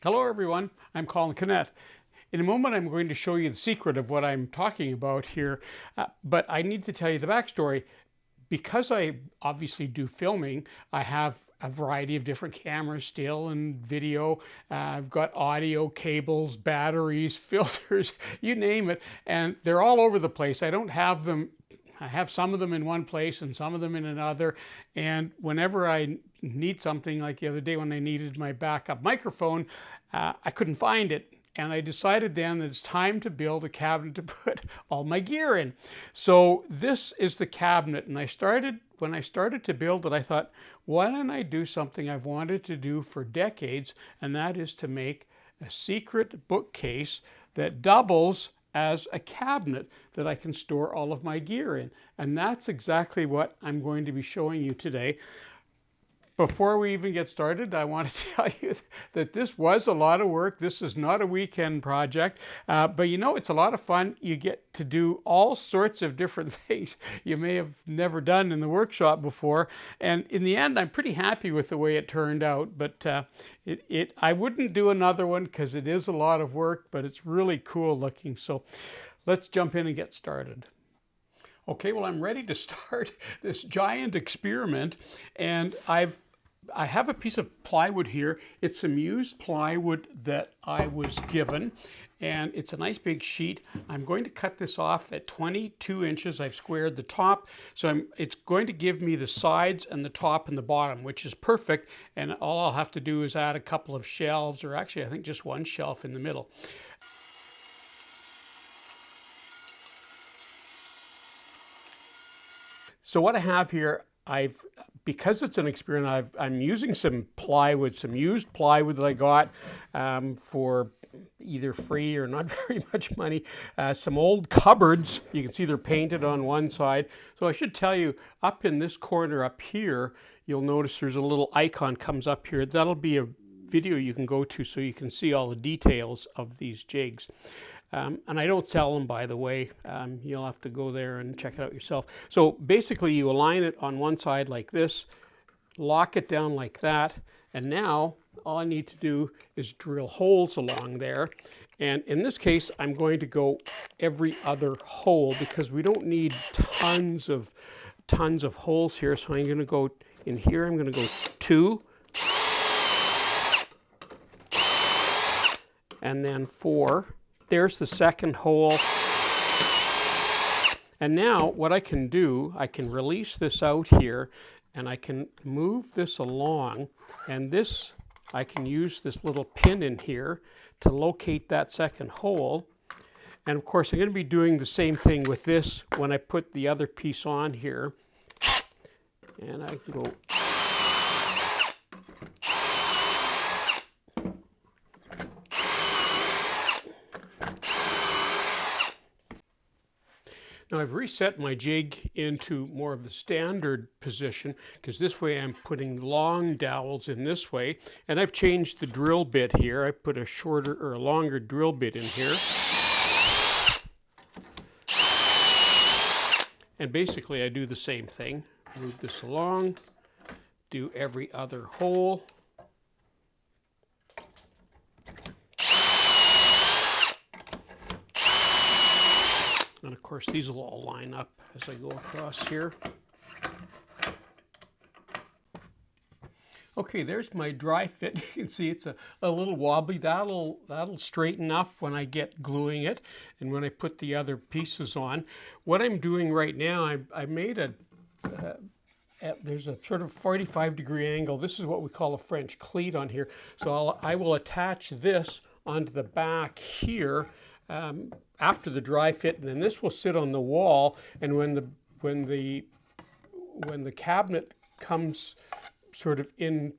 Hello everyone, I'm Colin Canet. In a moment I'm going to show you the secret of what I'm talking about here, but I need to tell you the backstory. Because I obviously do filming, I have a variety of different cameras still and video. I've got audio, cables, batteries, filters, you name it, and they're all over the place. I don't have them. I have some of them in one place and some of them in another. And whenever I need something, like the other day when I needed my backup microphone, I couldn't find it. And I decided then that it's time to build a cabinet to put all my gear in. So this is the cabinet. And when I started to build it, I thought, why don't I do something I've wanted to do for decades? And that is to make a secret bookcase that doubles as a cabinet that I can store all of my gear in. And that's exactly what I'm going to be showing you today. Before we even get started, I want to tell you that this was a lot of work. This is not a weekend project, but you know, it's a lot of fun. You get to do all sorts of different things you may have never done in the workshop before. And in the end, I'm pretty happy with the way it turned out, but I wouldn't do another one because it is a lot of work, but it's really cool looking. So let's jump in and get started. Okay, well, I'm ready to start this giant experiment, and I have a piece of plywood here. It's some used plywood that I was given, and it's a nice big sheet. I'm going to cut this off at 22 inches. I've squared the top, so it's going to give me the sides and the top and the bottom, which is perfect, and all I'll have to do is add a couple of shelves, or actually I think just one shelf in the middle. So what I have here, because it's an experiment, I'm using some plywood, some used plywood that I got for either free or not very much money. Some old cupboards, you can see they're painted on one side. So I should tell you, up in this corner up here, you'll notice there's a little icon comes up here. That'll be a video you can go to so you can see all the details of these jigs. And I don't sell them, by the way. You'll have to go there and check it out yourself. So basically you align it on one side like this, lock it down like that, and now all I need to do is drill holes along there. And in this case, I'm going to go every other hole because we don't need tons of holes here. So I'm going to go in here, I'm going to go 2, and then 4. There's the second hole. And now what I can do, I can release this out here and I can move this along, and this, I can use this little pin in here to locate that second hole. And of course I'm going to be doing the same thing with this when I put the other piece on here. And I can go Now I've reset my jig into more of the standard position because this way I'm putting long dowels in this way, and I've changed the drill bit here. I put a shorter or a longer drill bit in here. And basically I do the same thing. Move this along, do every other hole. And of course, these will all line up as I go across here. Okay, there's my dry fit. You can see it's a little wobbly. That'll straighten up when I get gluing it and when I put the other pieces on. What I'm doing right now, I made there's a sort of 45-degree angle. This is what we call a French cleat on here. So I will attach this onto the back here after the dry fit, and then this will sit on the wall, and when the cabinet comes sort of in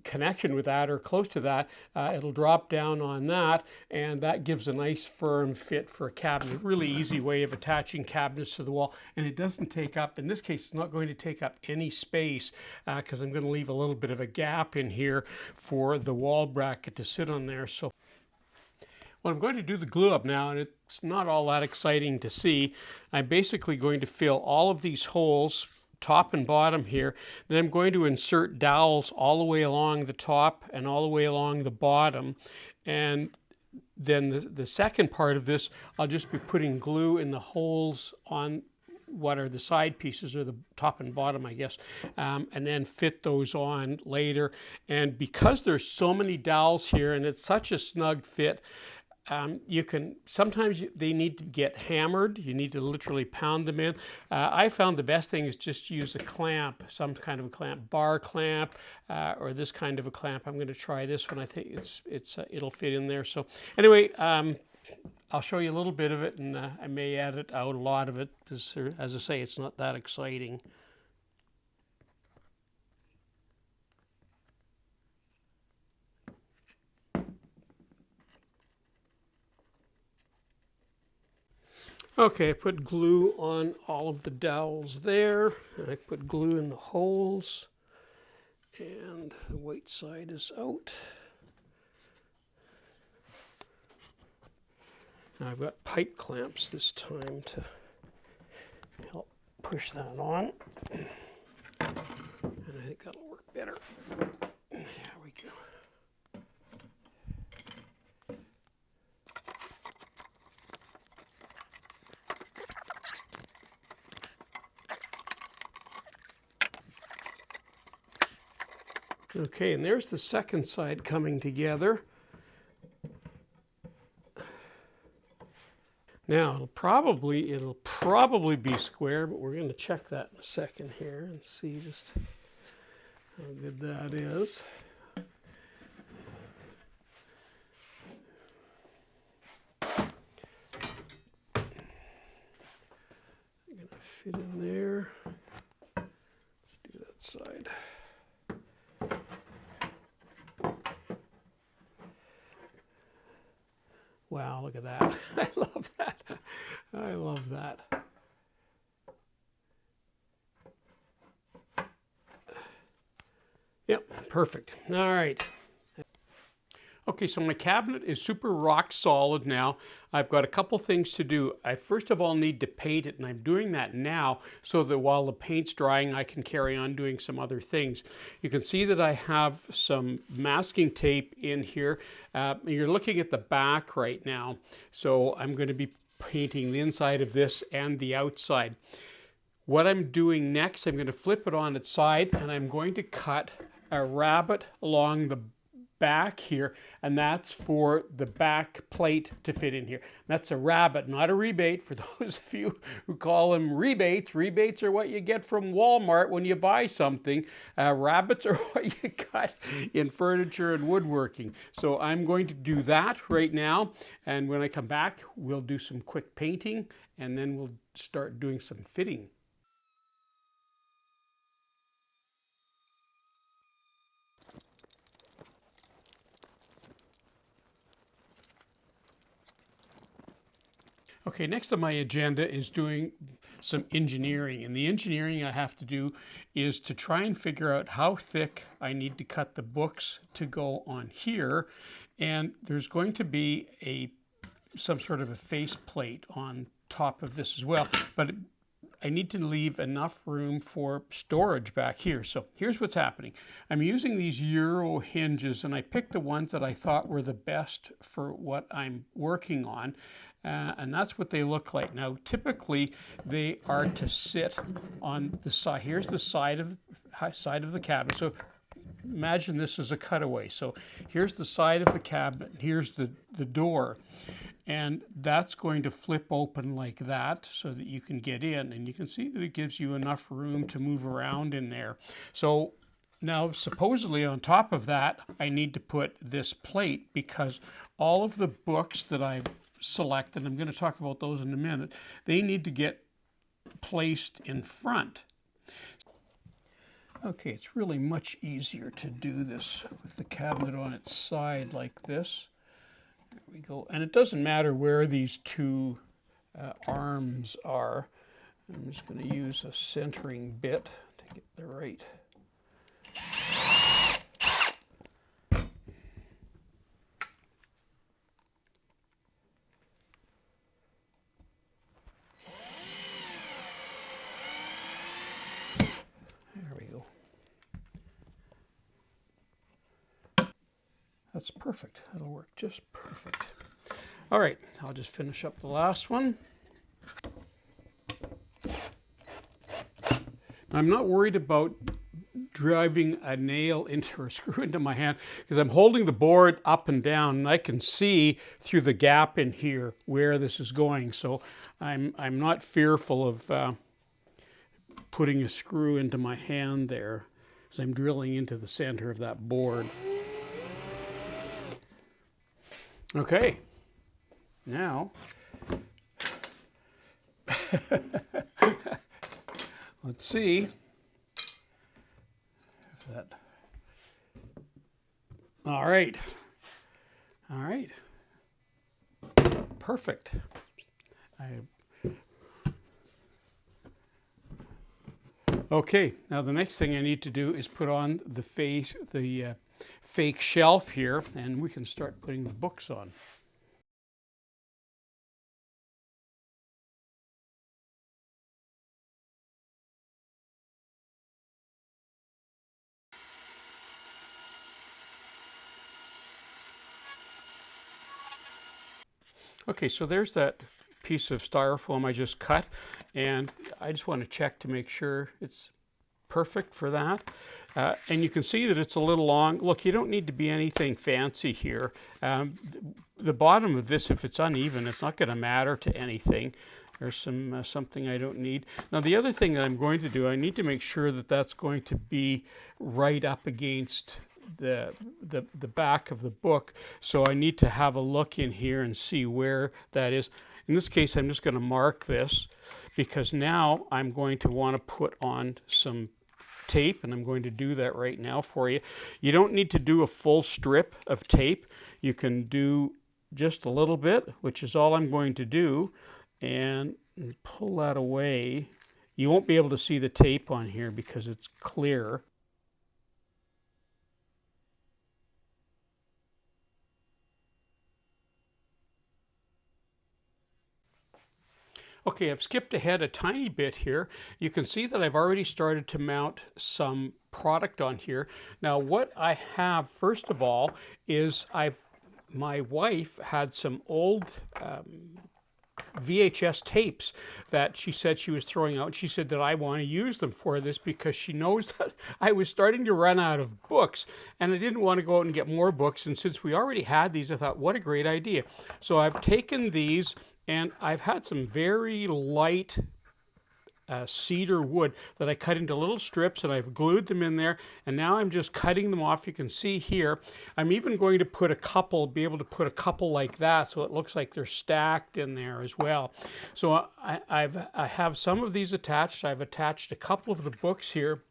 connection with that or close to that, it'll drop down on that, and that gives a nice firm fit for a cabinet. Really easy way of attaching cabinets to the wall, and it doesn't take up, in this case it's not going to take up any space because I'm going to leave a little bit of a gap in here for the wall bracket to sit on there. So well, I'm going to do the glue up now, and it's not all that exciting to see. I'm basically going to fill all of these holes top and bottom here. Then I'm going to insert dowels all the way along the top and all the way along the bottom. And then the second part of this, I'll just be putting glue in the holes on what are the side pieces, or the top and bottom, I guess, and then fit those on later. And because there's so many dowels here and it's such a snug fit, you can, sometimes they need to get hammered. You need to literally pound them in. I found the best thing is just use a clamp, some kind of a clamp, bar clamp, or this kind of a clamp. I'm going to try this one. I think it'll fit in there. So anyway, I'll show you a little bit of it, and I may edit out a lot of it because, as I say, it's not that exciting. Okay, I put glue on all of the dowels there, and I put glue in the holes, and the white side is out. Now I've got pipe clamps this time to help push that on, and I think that'll work better. There we go. Okay, and there's the second side coming together. Now it'll probably be square, but we're going to check that in a second here and see just how good that is. I'm going to fit in there. Let's do that side. Wow, look at that. I love that. I love that. Yep, perfect. All right. Okay, so my cabinet is super rock solid now. I've got a couple things to do. I first of all need to paint it, and I'm doing that now so that while the paint's drying, I can carry on doing some other things. You can see that I have some masking tape in here. You're looking at the back right now, so I'm going to be painting the inside of this and the outside. What I'm doing next, I'm going to flip it on its side, and I'm going to cut a rabbet along the back here, and that's for the back plate to fit in here. That's a rabbet, not a rebate, for those of you who call them rebates. Rebates are what you get from Walmart when you buy something. Rabbets are what you got in furniture and woodworking. So I'm going to do that right now, and when I come back, we'll do some quick painting, and then we'll start doing some fitting. Okay, next on my agenda is doing some engineering. And the engineering I have to do is to try and figure out how thick I need to cut the books to go on here. And there's going to be some sort of a face plate on top of this as well. But I need to leave enough room for storage back here. So here's what's happening. I'm using these Euro hinges, and I picked the ones that I thought were the best for what I'm working on. And that's what they look like. Now, typically, they are to sit on the side. Here's the side of the cabinet. So imagine this is a cutaway. So here's the side of the cabinet. Here's the door. And that's going to flip open like that so that you can get in. And you can see that it gives you enough room to move around in there. So now, supposedly on top of that, I need to put this plate, because all of the books that I've selected, I'm going to talk about those in a minute, they need to get placed in front. Okay, it's really much easier to do this with the cabinet on its side like this. There we go. And it doesn't matter where these two arms are. I'm just going to use a centering bit to get the right. That's perfect. That'll work just perfect. All right, I'll just finish up the last one. I'm not worried about driving a nail into or a screw into my hand because I'm holding the board up and down and I can see through the gap in here where this is going. So I'm not fearful of putting a screw into my hand there as I'm drilling into the center of that board. Okay, now let's see if that. All right, perfect. Okay, now the next thing I need to do is put on the fake shelf here, and we can start putting the books on. Okay, so there's that piece of styrofoam I just cut, and I just want to check to make sure it's perfect for that. And you can see that it's a little long. Look, you don't need to be anything fancy here. The bottom of this, if it's uneven, it's not going to matter to anything. There's something I don't need. Now the other thing that I'm going to do, I need to make sure that that's going to be right up against the back of the book. So I need to have a look in here and see where that is. In this case, I'm just going to mark this because now I'm going to want to put on some tape, and I'm going to do that right now for you. You don't need to do a full strip of tape. You can do just a little bit, which is all I'm going to do, and pull that away. You won't be able to see the tape on here because it's clear. Okay, I've skipped ahead a tiny bit here. You can see that I've already started to mount some product on here. Now what I have, first of all, is my wife had some old VHS tapes that she said she was throwing out. She said that I want to use them for this because she knows that I was starting to run out of books and I didn't want to go out and get more books. And since we already had these, I thought, what a great idea. So I've taken these and I've had some very light cedar wood that I cut into little strips and I've glued them in there, and now I'm just cutting them off. You can see here I'm even going to put be able to put a couple like that so it looks like they're stacked in there as well. So I have some of these attached. I've attached a couple of the books here,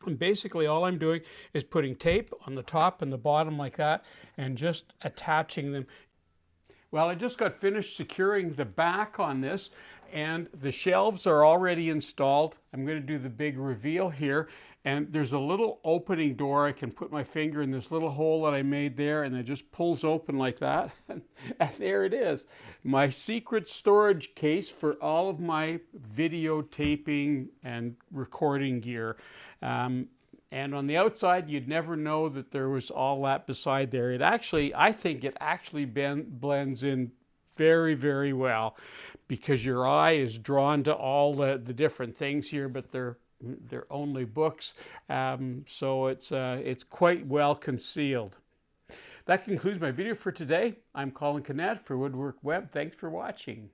and basically all I'm doing is putting tape on the top and the bottom like that and just attaching them. Well, I just got finished securing the back on this, and the shelves are already installed. I'm going to do the big reveal here, and there's a little opening door. I can put my finger in this little hole that I made there, and it just pulls open like that. And there it is, my secret storage case for all of my videotaping and recording gear. And on the outside, you'd never know that there was all that beside there. I think it actually blends in very, very well because your eye is drawn to all the different things here, but they're only books. So it's quite well concealed. That concludes my video for today. I'm Colin Canet for Woodwork Web. Thanks for watching.